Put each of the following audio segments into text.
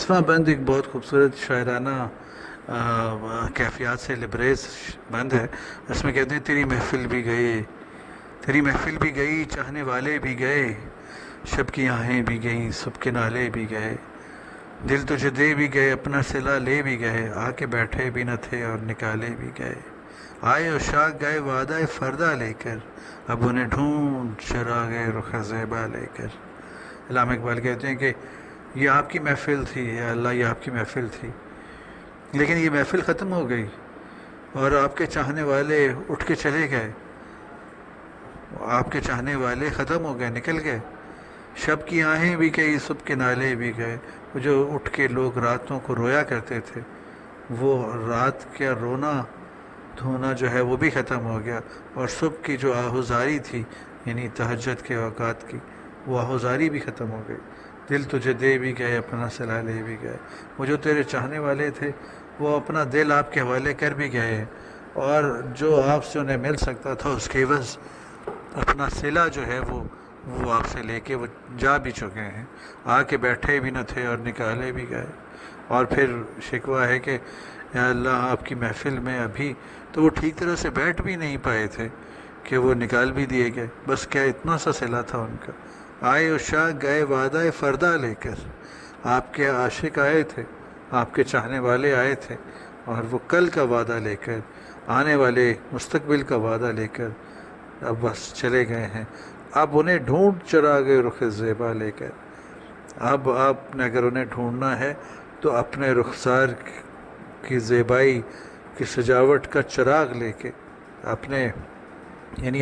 10वां बंद एक बहुत खूबसूरत शायराना कैफियत से लबरेज बंद है। इसमें कहते हैं तेरी महफ़िल भी गए, तेरी महफ़िल भी गई, चाहने वाले भी गए, शब की आहें भी गईं, सबके नाले भी गए, दिल तुझे दे भी गए, अपना सिला ले भी गए, आके बैठे भी न थे और निकाले भी गए, आए उशाक गए वादा फ़रदा लेकर, अब उन्हें ढूंढ चरा गए रुख ज़ेबा लेकर। इल्हाम इकबाल कहते हैं कि ये आपकी महफ़िल थी या अल्लाह, ये आपकी महफ़िल थी, लेकिन ये महफ़िल ख़त्म हो गई और आपके चाहने वाले उठ के चले गए, आपके चाहने वाले ख़त्म हो गए, निकल गए। शब की आहें भी गई, सुबह के नाले भी गए। वो जो उठ के लोग रातों को रोया करते थे, वो रात का रोना धोना जो है वो भी ख़त्म हो गया, और सुबह की जो आहुजारी थी यानी तहज्जुद के औकात की, वो आहुजारी भी ख़त्म हो गई। दिल तुझे दे भी गए, अपना सिला ले भी गए। वो जो तेरे चाहने वाले थे वो अपना दिल आपके हवाले कर भी गए, और जो आपसे उन्हें मिल सकता था उसके एवज़ अपना सिला जो है वो आपसे लेके वो जा भी चुके हैं, आके बैठे भी न थे और निकाले भी गए। और फिर शिकवा है कि या अल्लाह आपकी महफ़िल में अभी तो वो ठीक तरह से बैठ भी नहीं पाए थे कि वो निकाल भी दिए गए। बस क्या इतना सा सिला था उनका। आए उशाक गए वादा फ़रदा लेकर, आपके आशिक आए थे, आपके चाहने वाले आए थे, और वो कल का वादा लेकर, आने वाले मुस्तकबिल का वादा लेकर अब बस चले गए हैं। अब उन्हें ढूंढ चरा गए रुख ज़ेबा लेकर। अब आपने अगर उन्हें ढूंढना है तो अपने रुखसार की ज़ेबाई की सजावट का चिराग लेके, अपने यानी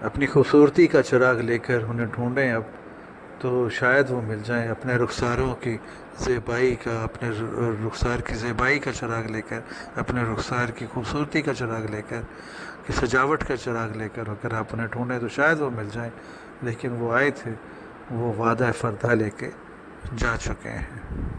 अपनी खूबसूरती का चिराग लेकर उन्हें ढूंढें अब, तो शायद वो मिल जाएं। अपने रुखसारों की ज़ेबाई का, अपने रुखसार की ज़ेबाई का चिराग लेकर, अपने रुखसार की खूबसूरती का चिराग लेकर, कि सजावट का चिराग लेकर अगर आप उन्हें ढूंढें तो शायद वो मिल जाएं। लेकिन वो आए थे, वो वादा फ़रदा लेके जा चुके हैं।